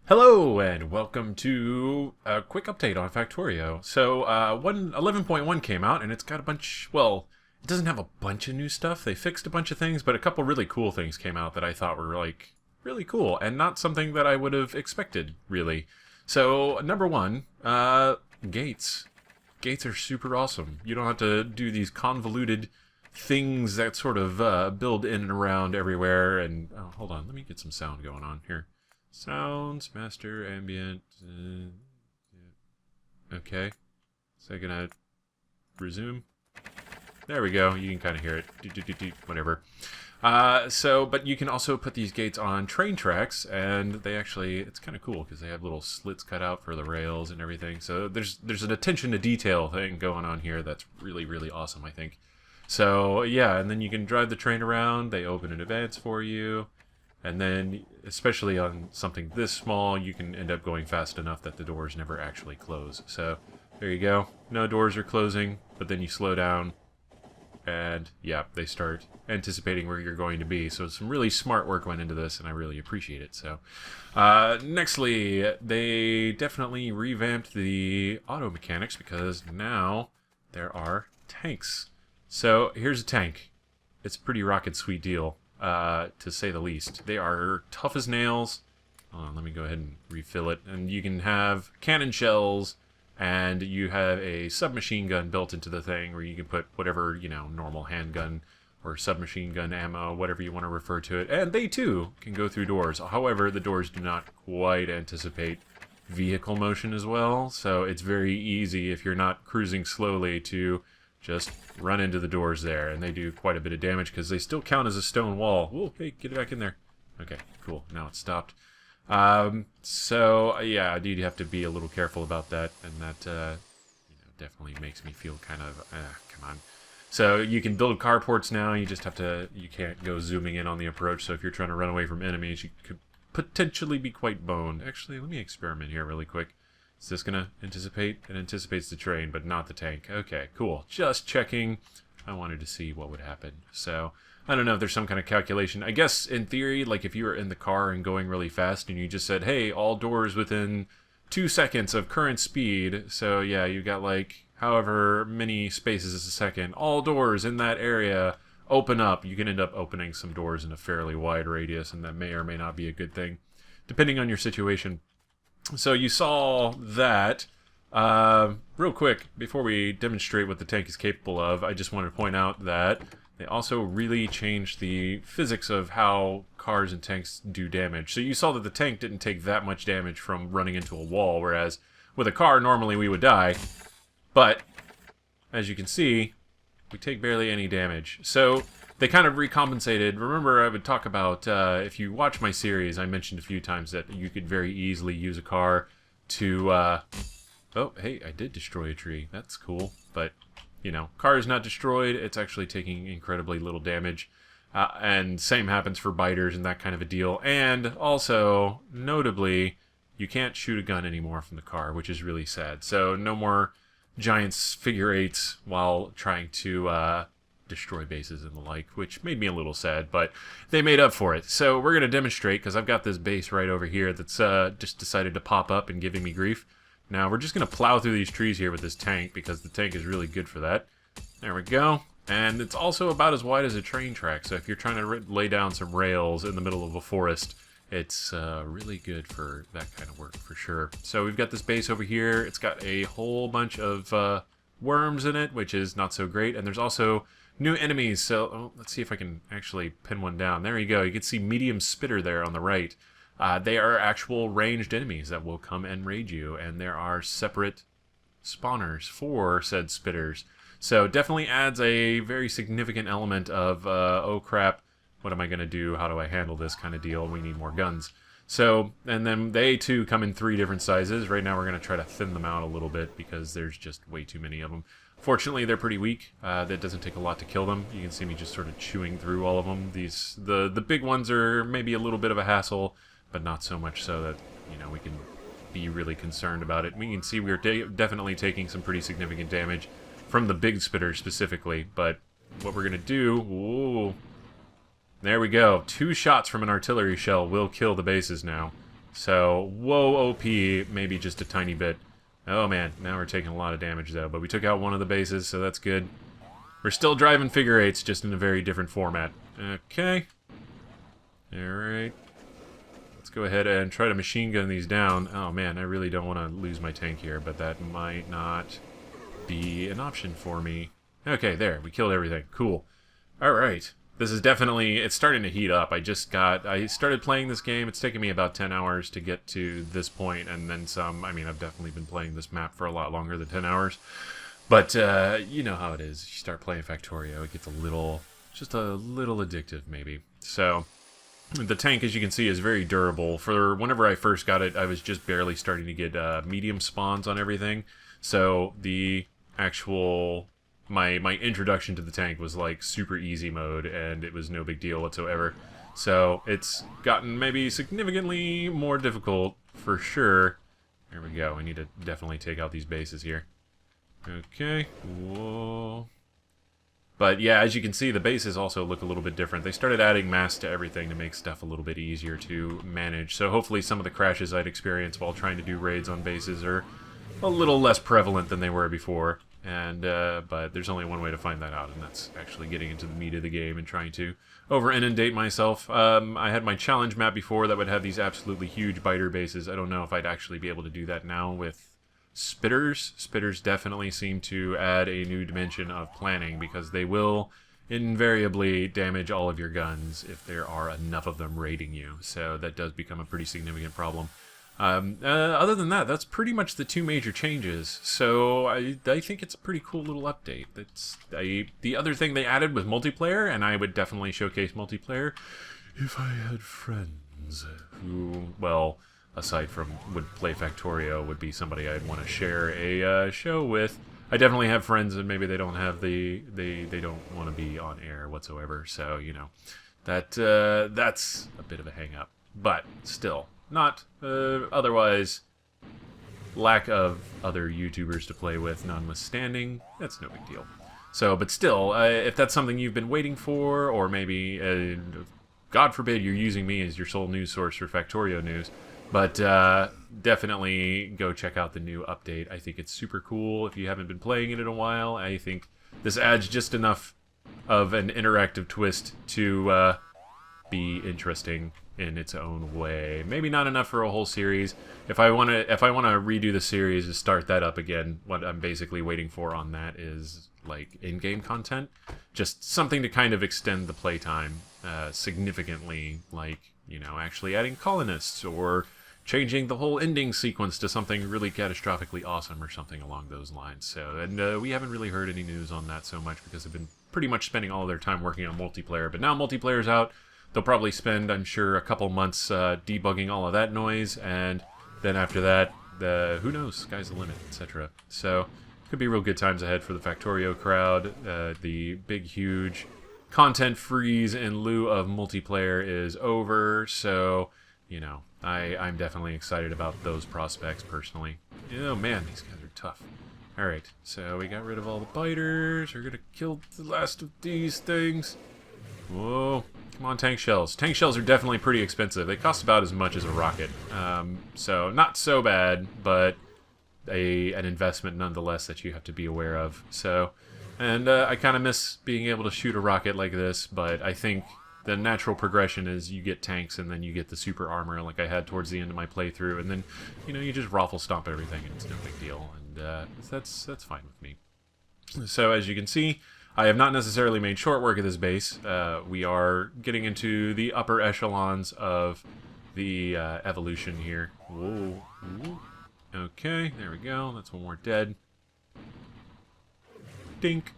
Hello and welcome to a quick update on Factorio. So, 11.1 came out and it's got a bunch, well, it doesn't have a bunch of new stuff. They fixed a bunch of things, but a couple really cool things came out that I thought were like really cool and not something that I would have expected, really. So, number one, gates. Gates are super awesome. You don't have to do these convoluted things that sort of build in and around everywhere. And, oh, hold on, let me get some sound going on here. Sounds, master, ambient. Yeah. Okay. Is that gonna resume? There we go. You can kind of hear it. Whatever. But you can also put these gates on train tracks, and they actually, it's kind of cool because they have little slits cut out for the rails and everything. So there's an attention to detail thing going on here that's really, really awesome, I think. So yeah, and then you can drive the train around. They open in advance for you. And then, especially on something this small, you can end up going fast enough that the doors never actually close. So, there you go. No doors are closing, but then you slow down, and yeah, they start anticipating where you're going to be. So some really smart work went into this, and I really appreciate it. So, nextly, they definitely revamped the auto mechanics because now there are tanks. So, here's a tank. It's a pretty rocket sweet deal. To say the least. They are tough as nails. Let me go ahead and refill it. And you can have cannon shells, and you have a submachine gun built into the thing where you can put whatever, normal handgun or submachine gun ammo, whatever you want to refer to it. And they, too, can go through doors. However, the doors do not quite anticipate vehicle motion as well, so it's very easy if you're not cruising slowly to just run into the doors there, and they do quite a bit of damage because they still count as a stone wall. Whoa, hey, get it back in there. Okay, cool. Now it's stopped. Yeah, I do have to be a little careful about that, and that definitely makes me feel kind of, come on. So you can build carports now. You just have to, you can't go zooming in on the approach. So if you're trying to run away from enemies, you could potentially be quite boned. Actually, let me experiment here really quick. Is this going to anticipate? It anticipates the train, but not the tank. Okay, cool. Just checking. I wanted to see what would happen. So, I don't know if there's some kind of calculation. I guess, in theory, like if you were in the car and going really fast and you just said, hey, all doors within 2 seconds of current speed. So, yeah, you got like however many spaces a second. All doors in that area open up. You can end up opening some doors in a fairly wide radius, and that may or may not be a good thing, depending on your situation. So you saw that. Real quick, before we demonstrate what the tank is capable of, I just wanted to point out that they also really changed the physics of how cars and tanks do damage. So you saw that the tank didn't take that much damage from running into a wall, whereas with a car, normally we would die. But, as you can see, we take barely any damage. So they kind of recompensated. Remember, I would talk about, if you watch my series, I mentioned a few times that you could very easily use a car to, oh, hey, I did destroy a tree. That's cool. But, car is not destroyed. It's actually taking incredibly little damage. And same happens for biters and that kind of a deal. And also, notably, you can't shoot a gun anymore from the car, which is really sad. So no more giant figure eights while trying to, destroy bases and the like, which made me a little sad, but they made up for it. So we're going to demonstrate, because I've got this base right over here that's just decided to pop up and giving me grief. Now we're just going to plow through these trees here with this tank, because the tank is really good for that. There we go. And it's also about as wide as a train track, so if you're trying to lay down some rails in the middle of a forest, it's really good for that kind of work, for sure. So we've got this base over here. It's got a whole bunch of worms in it, which is not so great, and there's also new enemies. So let's see if I can actually pin one down. There you go. You can see medium spitter there on the right. They are actual ranged enemies that will come and raid you, and there are separate spawners for said spitters. So definitely adds a very significant element of, oh crap, what am I going to do? How do I handle this kind of deal? We need more guns. So, and then they too come in 3 different sizes. Right now we're going to try to thin them out a little bit because there's just way too many of them. Fortunately, they're pretty weak. That doesn't take a lot to kill them. You can see me just sort of chewing through all of them. The big ones are maybe a little bit of a hassle, but not so much so that, we can be really concerned about it. We can see we're definitely taking some pretty significant damage from the big spitter specifically, but what we're going to do... Ooh, there we go. 2 shots from an artillery shell will kill the bases now. So, whoa, OP, maybe just a tiny bit. Oh man, now we're taking a lot of damage though, but we took out one of the bases, so that's good. We're still driving figure eights, just in a very different format. Okay. Alright. Let's go ahead and try to machine gun these down. Oh man, I really don't want to lose my tank here, but that might not be an option for me. Okay, there, we killed everything. Cool. Alright. This is definitely, it's starting to heat up. I started playing this game. It's taken me about 10 hours to get to this point, and then some. I mean, I've definitely been playing this map for a lot longer than 10 hours. But, you know how it is. You start playing Factorio, it gets just a little addictive, maybe. So, the tank, as you can see, is very durable. For whenever I first got it, I was just barely starting to get medium spawns on everything. So, the actual... My introduction to the tank was like super easy mode, and it was no big deal whatsoever. So it's gotten maybe significantly more difficult for sure. There we go. We need to definitely take out these bases here. Okay. Whoa. But yeah, as you can see, the bases also look a little bit different. They started adding mass to everything to make stuff a little bit easier to manage. So hopefully some of the crashes I'd experienced while trying to do raids on bases are a little less prevalent than they were before. And, but there's only one way to find that out, and that's actually getting into the meat of the game and trying to over-inundate myself. I had my challenge map before that would have these absolutely huge biter bases. I don't know if I'd actually be able to do that now with spitters. Spitters definitely seem to add a new dimension of planning, because they will invariably damage all of your guns if there are enough of them raiding you. So that does become a pretty significant problem. Other than that, that's pretty much the two major changes. So I think it's a pretty cool little update. The other thing they added was multiplayer, and I would definitely showcase multiplayer if I had friends who, well, aside from would play Factorio, would be somebody I'd want to share a show with. I definitely have friends, and maybe they don't have they don't want to be on air whatsoever. So you know, that's a bit of a hang up, but still. Not, otherwise, lack of other YouTubers to play with notwithstanding, that's no big deal. So, but still, if that's something you've been waiting for, or maybe, God forbid you're using me as your sole news source for Factorio news, but definitely go check out the new update. I think it's super cool. If you haven't been playing it in a while, I think this adds just enough of an interactive twist to be interesting in its own way. Maybe not enough for a whole series. If I want to redo the series and start that up again, what I'm basically waiting for on that is like in-game content, just something to kind of extend the playtime significantly, like, you know, actually adding colonists or changing the whole ending sequence to something really catastrophically awesome or something along those lines. So, and we haven't really heard any news on that so much because they've been pretty much spending all of their time working on multiplayer. But now multiplayer's out. They'll probably spend, I'm sure, a couple months debugging all of that noise, and then after that, who knows, sky's the limit, etc. So, could be real good times ahead for the Factorio crowd. The big, huge content freeze in lieu of multiplayer is over, so, you know, I'm definitely excited about those prospects, personally. Oh man, these guys are tough. Alright, so we got rid of all the biters. We're gonna kill the last of these things. Whoa. Come on, tank shells. Tank shells are definitely pretty expensive. They cost about as much as a rocket. So, not so bad, but an investment nonetheless that you have to be aware of. So, and I kind of miss being able to shoot a rocket like this, but I think the natural progression is you get tanks and then you get the super armor like I had towards the end of my playthrough, and then, you know, you just raffle stomp everything and it's no big deal, and that's fine with me. So, as you can see, I have not necessarily made short work of this base. We are getting into the upper echelons of the evolution here. Whoa. Ooh. Okay, there we go. That's one more dead. Dink.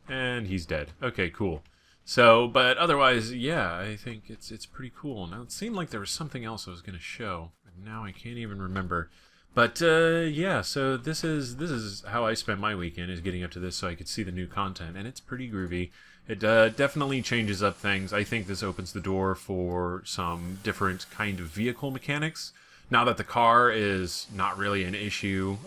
And he's dead. Okay, cool. So, but otherwise, yeah, I think it's pretty cool. Now, it seemed like there was something else I was going to show, and now I can't even remember. But, yeah, so this is how I spent my weekend, is getting up to this so I could see the new content, and it's pretty groovy. It definitely changes up things. I think this opens the door for some different kind of vehicle mechanics. Now that the car is not really an issue,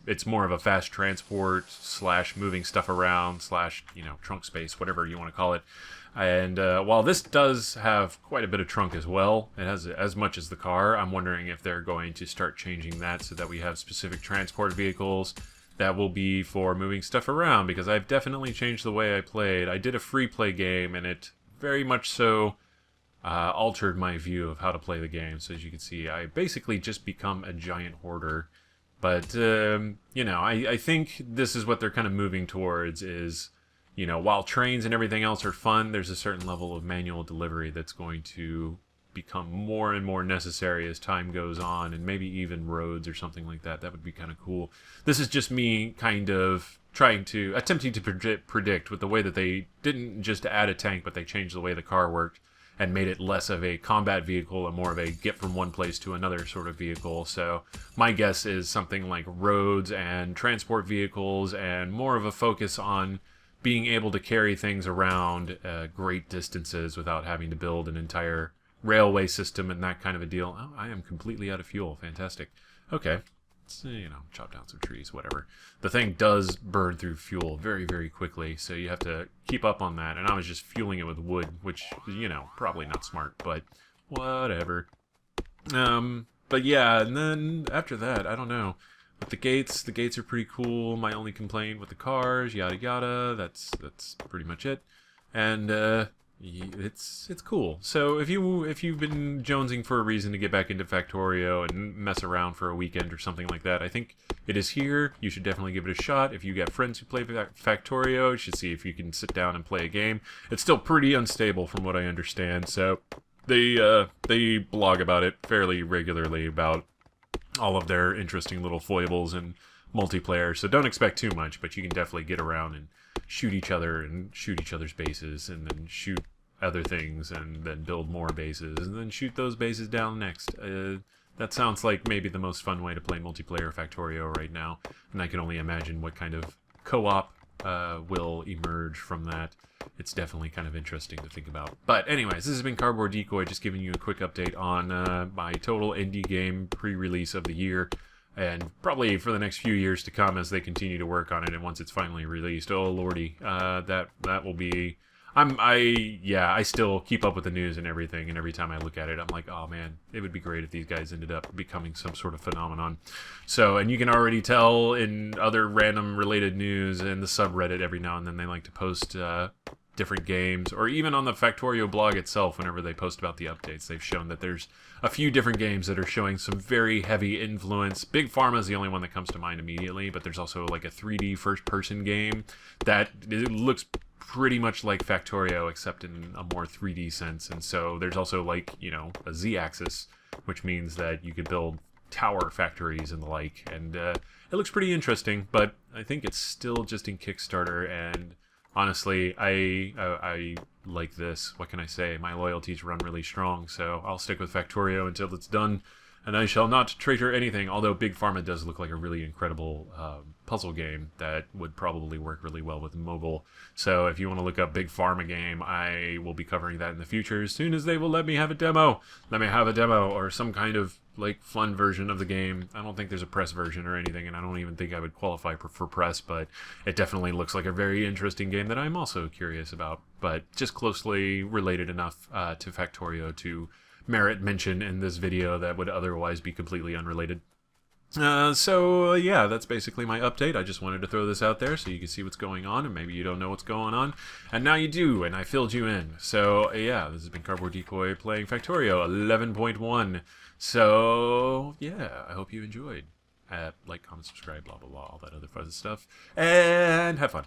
it's more of a fast transport / moving stuff around / you know, trunk space, whatever you want to call it. And while this does have quite a bit of trunk as well, it has as much as the car, I'm wondering if they're going to start changing that so that we have specific transport vehicles that will be for moving stuff around, because I've definitely changed the way I played. I did a free play game, and it very much so altered my view of how to play the game. So as you can see, I basically just become a giant hoarder. But, you know, I think this is what they're kind of moving towards is, you know, while trains and everything else are fun, there's a certain level of manual delivery that's going to become more and more necessary as time goes on, and maybe even roads or something like that. That would be kind of cool. This is just me kind of attempting to predict with the way that they didn't just add a tank, but they changed the way the car worked and made it less of a combat vehicle and more of a get from one place to another sort of vehicle. So my guess is something like roads and transport vehicles, and more of a focus on being able to carry things around great distances without having to build an entire railway system and that kind of a deal. Oh, I am completely out of fuel. Fantastic. Okay. Let's, you know, chop down some trees, whatever. The thing does burn through fuel very, very quickly, so you have to keep up on that. And I was just fueling it with wood, which, you know, probably not smart, but whatever. But yeah, and then after that, I don't know. With the gates are pretty cool. My only complaint with the cars, yada yada. That's pretty much it. And it's cool. So if you've been jonesing for a reason to get back into Factorio and mess around for a weekend or something like that, I think it is here. You should definitely give it a shot. If you got friends who play Factorio, you should see if you can sit down and play a game. It's still pretty unstable from what I understand. So they blog about it fairly regularly about all of their interesting little foibles and multiplayer, so don't expect too much, but you can definitely get around and shoot each other and shoot each other's bases and then shoot other things and then build more bases and then shoot those bases down next. That sounds like maybe the most fun way to play multiplayer Factorio right now, and I can only imagine what kind of co-op will emerge from that. It's definitely kind of interesting to think about. But anyways, this has been Cardboard Decoy, just giving you a quick update on my total indie game pre-release of the year, and probably for the next few years to come as they continue to work on it, and once it's finally released, oh lordy, that will be... I still keep up with the news and everything, and every time I look at it, I'm like, oh man, it would be great if these guys ended up becoming some sort of phenomenon. So, and you can already tell in other random related news in the subreddit, every now and then they like to post different games, or even on the Factorio blog itself, whenever they post about the updates, they've shown that there's a few different games that are showing some very heavy influence. Big Pharma is the only one that comes to mind immediately, but there's also like a 3D first-person game that it looks pretty much like Factorio, except in a more 3D sense. And so there's also, like, you know, a Z-axis, which means that you could build tower factories and the like. And it looks pretty interesting, but I think it's still just in Kickstarter. And honestly, I like this. What can I say? My loyalties run really strong, so I'll stick with Factorio until it's done. And I shall not traitor anything, although Big Pharma does look like a really incredible puzzle game that would probably work really well with mobile. So if you want to look up Big Pharma game, I will be covering that in the future as soon as they will let me have a demo. Let me have a demo or some kind of like fun version of the game. I don't think there's a press version or anything, and I don't even think I would qualify for press, but it definitely looks like a very interesting game that I'm also curious about, but just closely related enough to Factorio to merit mention in this video that would otherwise be completely unrelated. So yeah, that's basically my update. I just wanted to throw this out there so you can see what's going on, and maybe you don't know what's going on, and now you do, and I filled you in. So yeah, this has been Cardboard Decoy playing Factorio 11.1. So yeah, I hope you enjoyed. Like, comment, subscribe, blah blah blah, all that other fuzzy stuff, and have fun.